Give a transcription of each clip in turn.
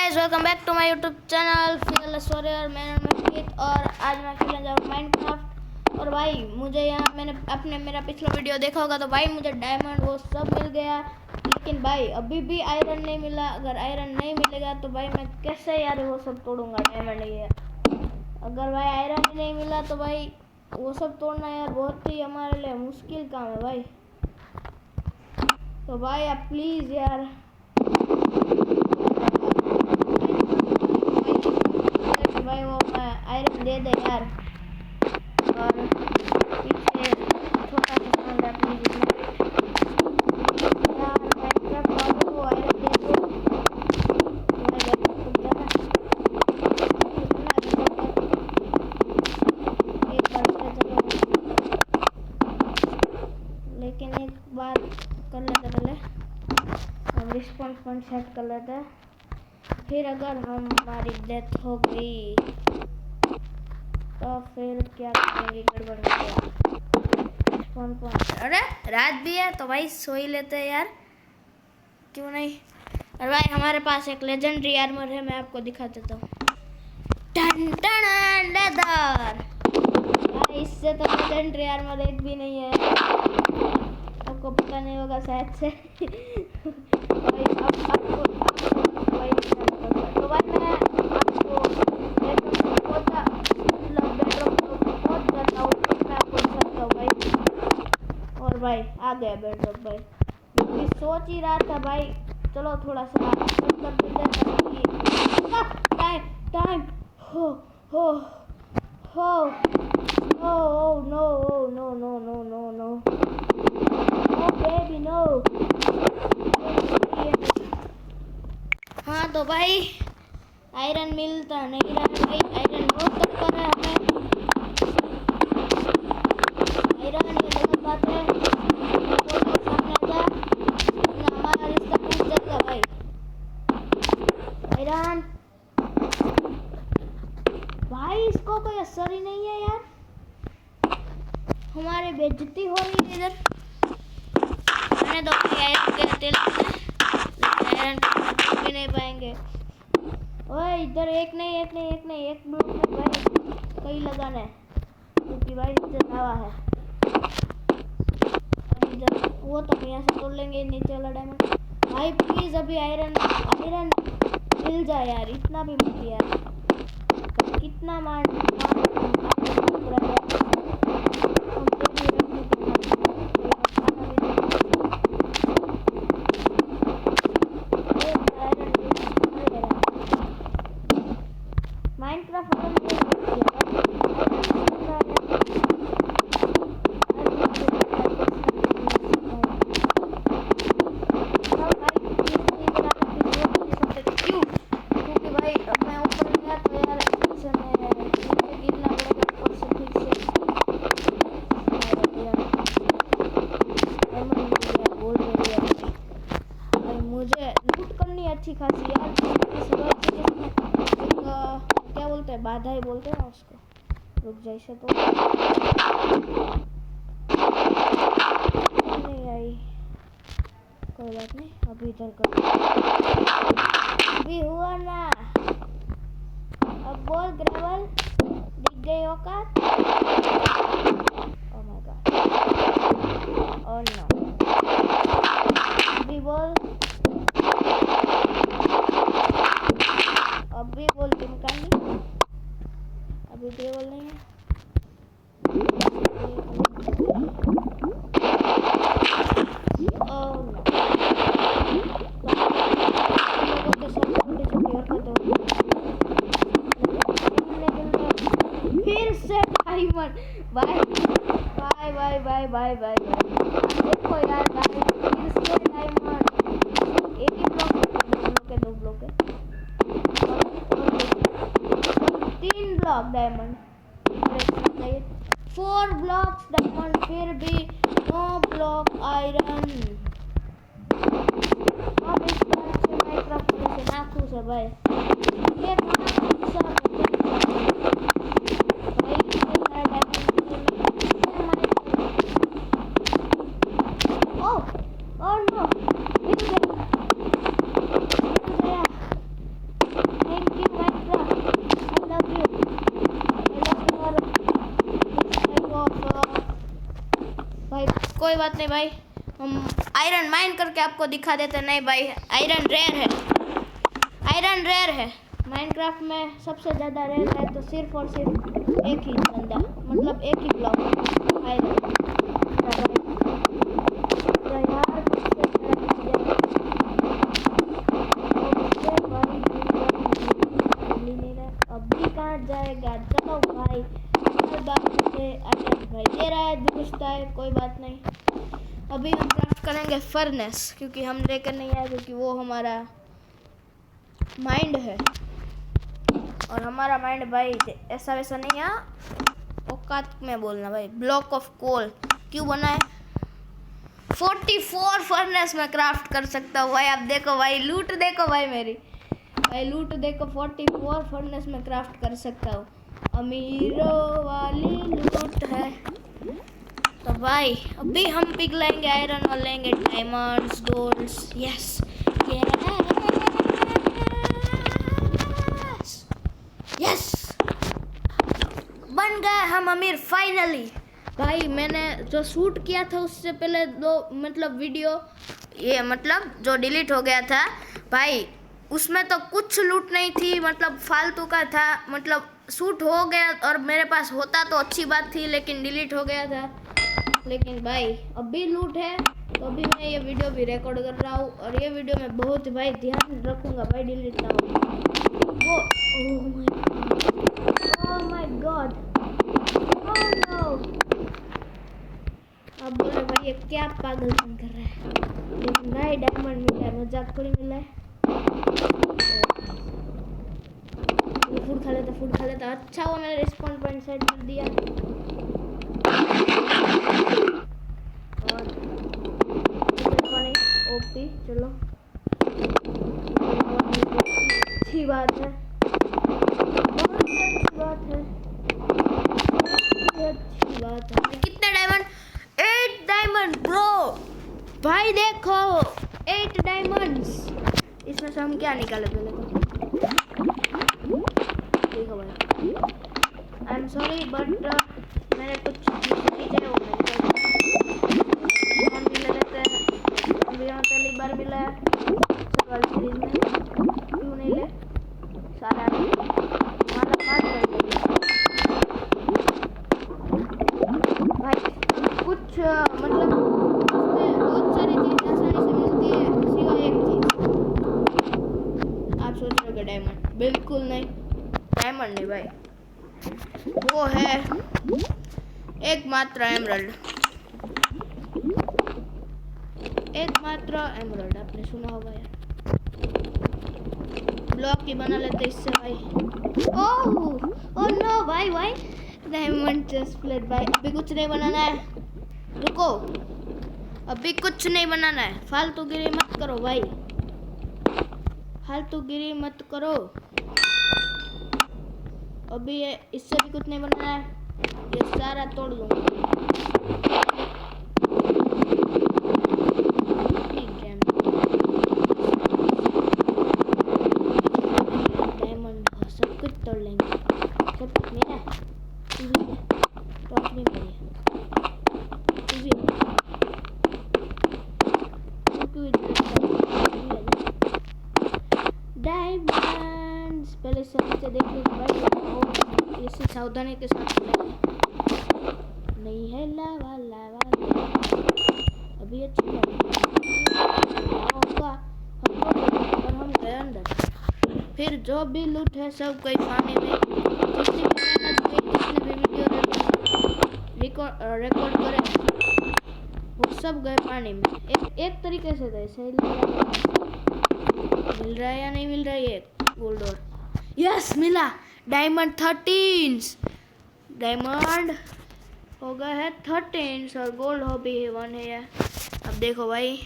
Guys, welcome back to my YouTube channel fearless warrior. मेरा नाम है कीत और आज मैं खेलने जा रहा हूँ माइनक्राफ्ट। और भाई मुझे यहाँ मैंने मेरा पिछला वीडियो देखा होगा तो भाई मुझे डायमंड वो सब मिल गया, लेकिन भाई अभी भी आयरन नहीं मिला। अगर आयरन नहीं मिलेगा तो भाई मैं कैसे यार वो सब तोड़ूंगा डायमंड। ये अगर भाई आयरन ही नहीं मिला तो भाई वो सब तोड़ना यार बहुत ही हमारे लिए मुश्किल काम है भाई। तो भाई आप प्लीज़ यार भाई वो आयरन दे दे यार। और पीछे छोटा सा साउंड है प्लीज यार। माइनक्राफ्ट वालों को आयरन दे दो। एक बार चलो, लेकिन एक बार कर लेते पहले हम रिस्पॉन्स पॉइंट सेट कर लेते हैं। फिर अगर हमारी डेथ हो गई तो फिर क्या करेंगे, गड़बड़ हो गया। कौन अरे रात भी है तो भाई सो ही लेते हैं यार, क्यों नहीं। और भाई हमारे पास एक लेजेंडरी आर्मर है, मैं आपको दिखा देता हूँ। टन टन लेदर भाई, इससे तो लेजेंडरी आर्मर एक भी नहीं है, आपको पता नहीं होगा शायद से। भाई आपको भाई तो भाई मैं आपको और भाई आ गया बेडरूम। भाई मैं सोच ही रहा था भाई चलो थोड़ा सा कर देते टाइम टाइम हो हो हो no no no no no no no baby no. हाँ तो भाई आयरन मिलता नहीं रहा भाई, आयरन बहुत कम कर रहा है हमें। आयरन ये गलत बात है, तो सामने आ जा ना, हमारा रिश्ता टूट जाएगा भाई। आयरन भाई इसको कोई असर ही नहीं है यार, हमारी बेइज्जती हो रही है इधर। मैंने तो आयरन के तेल आयरन भी नहीं पाएंगे। ओए इधर एक ब्लॉक में भाई कई लगाना है, क्योंकि भाई इधर हवा है। और इधर वो तो यहाँ से तोड़ लेंगे नीचे वाला डायमंड। भाई प्लीज अभी आयरन मिल जाए यार, इतना भी मत यार, कितना मार अच्छी खासी यार। क्या बोलते हैं, बाधा ही बोलते हैं ना उसको। रुक जा, इसे तो नहीं आई, कोई बात नहीं। अभी इधर कर अभी हुआ ना, अब बोल ग्रेवल दिख गई औकात। Oh my God, oh no, अभी बोल, अभी बोल तुम कहीं, अभी ग्रेवल नहीं है। फिर से diamond bye bye bye bye bye bye. देखो यार भाई फिर से डायमंड, एक ही दो ब्लॉक है, 3 ब्लॉक डायमंड, 4 ब्लॉक्स डायमंड, फिर भी 9 ब्लॉक आयरन। अब इस बार से माइनक्राफ्ट से नाखुश है भाई, ये कोई बात नहीं भाई, हम आयरन माइन करके आपको दिखा देते। नहीं भाई, आयरन रेयर है, आयरन रेयर है। माइनक्राफ्ट में सबसे ज़्यादा रेयर है तो सिर्फ और सिर्फ एक ही बंदा, मतलब एक ही ब्लॉक आयरन। अभी कहाँ जाएगा, चलो भाई भाई दे रहा है, दुरुस्ता है, कोई बात नहीं। अभी हम क्राफ्ट करेंगे फर्नेस, क्योंकि हम लेकर नहीं आए, क्योंकि वो हमारा माइंड है और हमारा माइंड भाई ऐसा वैसा नहीं है, औकात में बोलना भाई। ब्लॉक ऑफ कोल क्यों बना है? 44 फर्नेस में क्राफ्ट कर सकता हूँ भाई। आप देखो भाई, लूट देखो भाई मेरी, भाई लूट देखो, 44 फर्नेस में क्राफ्ट कर सकता हूँ। अमीरों वाली लूट है। तो भाई अभी हम पिघलाएंगे आयरन और लेंगे डायमंड्स, गोल्ड्स। यस यस, बन गए हम अमीर फाइनली। भाई मैंने जो शूट किया था उससे पहले दो मतलब वीडियो, ये मतलब जो डिलीट हो गया था भाई, उसमें तो कुछ लूट नहीं थी, मतलब फालतू का था। मतलब शूट हो गया और मेरे पास होता तो अच्छी बात थी, लेकिन डिलीट हो गया था। लेकिन भाई अभी लूट है, तो अभी मैं ये वीडियो भी रिकॉर्ड कर रहा हूँ और ये वीडियो में बहुत भाई ध्यान रखूँगा भाई, डिलीट ना हो। Oh my God, oh no. अब बोले भाई ये क्या पागलपन कर रहा है, लेकिन भाई डायमंड मिला है, मजाक थोड़ी मिला है। फूड खा लेता, फूड खा लेता। अच्छा वो मैंने रिस्पॉन्ड पॉइंट सेट कर दिया। और ओपी, चलो अच्छी बात है, बहुत अच्छी बात है, अच्छी बात है। कितने डायमंड? 8 डायमंड ब्रो, भाई देखो 8 डायमंड्स। इसमें से हम क्या निकाले पहले तो देखो भाई। आई एम सॉरी बट मेरे कुछ चीज़ें वो मिल लेते हैं। अभी यहाँ पहली बार मिला है सर्वाइवल सीरीज में, क्यों नहीं ले सारा हमारा पास कर दिया भाई। कुछ मतलब उसमें बहुत सारी चीज़ आसानी से मिलती है, सिवाय एक चीज़। आप सोच रहे हो डायमंड? बिल्कुल नहीं, डायमंड नहीं भाई, वो है एकमात्र एमरल्ड, एकमात्र एमरल्ड। आपने सुना होगा यार, ब्लॉक ही बना लेते इससे भाई। ओह नो भाई, भाई डायमंड चेस्ट प्लेट। भाई अभी कुछ नहीं बनाना है, रुको, अभी कुछ नहीं बनाना है, फालतूगिरी मत करो भाई, फालतूगिरी मत करो। अभी इससे भी कुछ नहीं बनाना है, ये सारा तोड़ दूंगा। डायमंड सब कुछ तोड़ लेंगे, सब कुछ मेरा तो अपनी डायमंड्स पहले से नीचे देख लो भाई, इसी सावधानी के साथ नहीं है। लावा लावा अभी अच्छी होगा और हम गए अंदर। फिर जो भी लूट है सब कोई पानी में, जितनी भी मेहनत हुई, जितने भी वीडियो रिकॉर्ड करे वो सब गए पानी में। एक तरीके से गए, सही मिल रहा है या नहीं मिल रहा है ये गोल्ड? और यस मिला, डायमंड 13 डायमंड हो गया है 13 और गोल्ड हो भी 1 है। अब देखो भाई,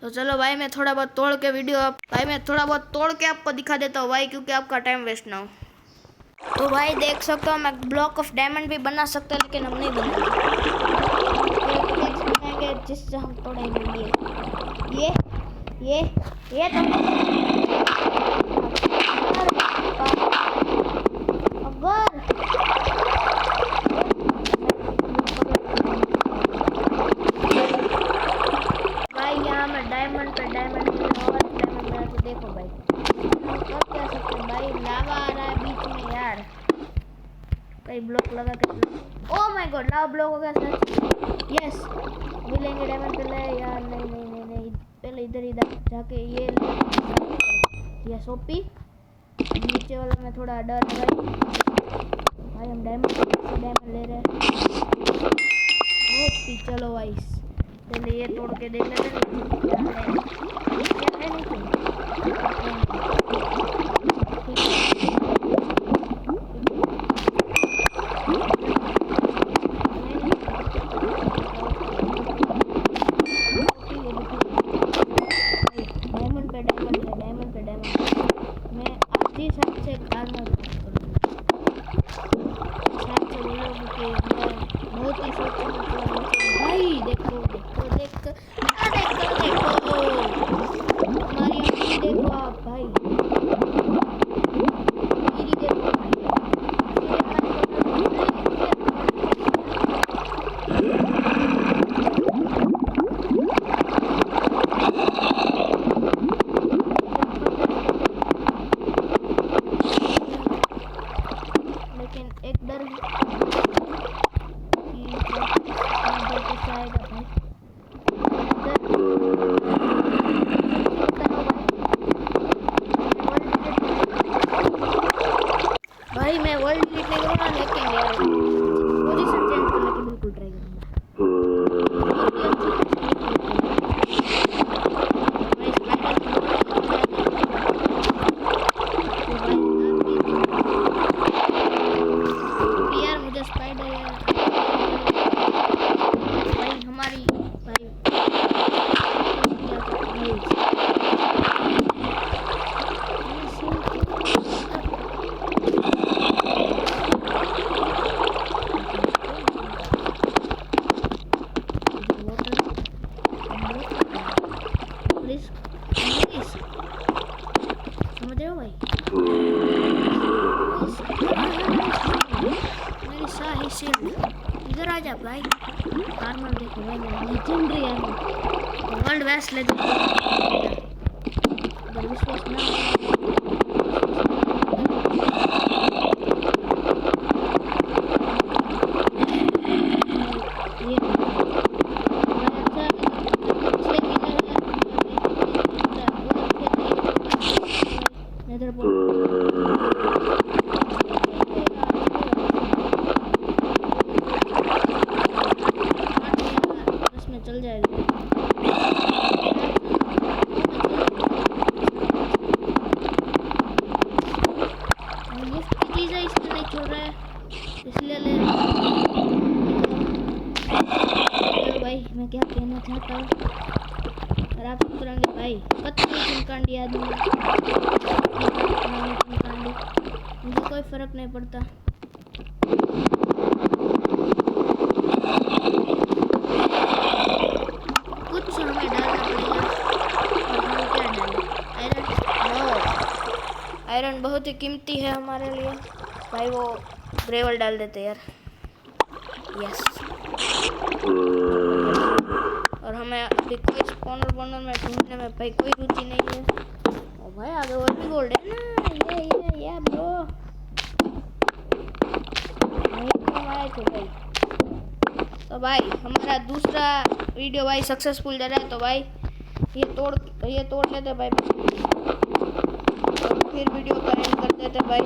तो चलो भाई मैं थोड़ा बहुत तोड़ के आपको दिखा देता हूँ भाई, क्योंकि आपका टाइम वेस्ट ना हो। तो भाई देख सकते हो, मैं ब्लॉक ऑफ डायमंड भी बना सकता हूँ, लेकिन हम नहीं बनाएंगे जिससे हम तोड़ेंगे। ये तो अगर भाई ब्लॉक लगा के, oh my God lava block हो गया सच। यस मिलेंगे डायमंड पहले यार, नहीं पहले इधर जाके ये यस ओपी। नीचे वाला में थोड़ा डर है भाई हम डायमंड ले रहे हैं ओपी। चलो भाई पहले ये तोड़ के देख लेते हैं क्या है डायमंड पे डायमंड। मैं आधी साइड से आर्मर बोलोगे कि मैं बहुत ही सोच भाई। देखो हमारी आँखें देखो आप भाई, मेरी देखो भाई। लेकिन एक डर भाई मैं वर्ल्ड डिलीट नहीं करूँगा, लेकिन यार पोजीशन चेंज करने की बिल्कुल ट्राई करूँगा। यार मुझे स्पाइडर यार भाई हमारी भाई समझ रहे हो भाई, मेरी शाही शील्ड इधर आ जा भाई। आर्मर देखो भाई मेरा legendary armour, world best legendary. अगर विश्वास ना चल जाएगा। मुफ्त की चीज़ है इसलिए नहीं छोड़ रहा है, इसलिए ले तो भाई मैं क्या कहना चाहता हूँ, अगर आप करेंगे भाई पत्नी चिमकांडी आदमी मुझे कोई फर्क नहीं पड़ता। कुछ हमें डालना पड़ेगा और हम क्या डालें, आयरन बहुत ही कीमती है हमारे लिए भाई। वो ग्रेवल डाल देते यार, यस। और हमें अभी कोई स्पॉनर में ढूंढने में भाई कोई रुचि नहीं है। और भाई आगे और भी गोल्ड है ना, ये ब्रो आए थे भाई। तो भाई हमारा दूसरा वीडियो भाई सक्सेसफुल जा रहा है, तो भाई ये तोड़ लेते भाई और फिर वीडियो का एंड कर देते भाई।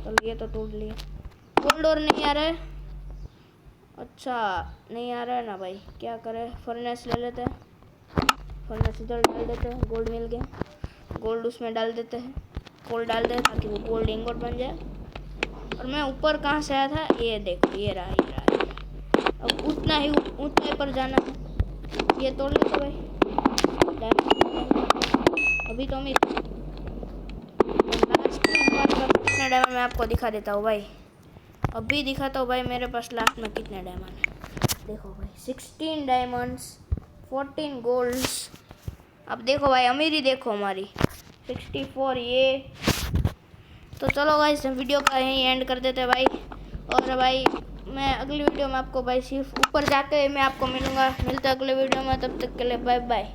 तो ये तो तोड़ लिए, गोल्ड और नहीं आ रहा है, अच्छा नहीं आ रहा है ना भाई, क्या करें, फर्नेस ले लेते हैं, फर्नेस इधर डाल देते हैं, गोल्ड मिल गया, गोल्ड उसमें डाल देते हैं, कोल डाल दें ताकि वो गोल्ड इंगोट बन जाए। और मैं ऊपर कहाँ से आया था, ये देखो ये रहा। अब उतना ही ऊंचाई पर जाना है, ये तोड़ लेते भाई। अभी तो लास्ट में हमारे पास कितने डायमंड मैं आपको दिखा देता हूँ भाई, अभी दिखाता हूँ भाई मेरे पास लास्ट में कितने डायमंड है। देखो भाई 16 डायमंड्स, 14 गोल्ड्स। अब देखो भाई अमीरी देखो हमारी 64 ये। तो चलो भाई इस वीडियो का यहीं एंड कर देते हैं भाई। और भाई मैं अगली वीडियो में आपको भाई सिर्फ ऊपर जाके मैं आपको मिलूँगा, मिलते अगले वीडियो में, तब तक के लिए बाय बाय।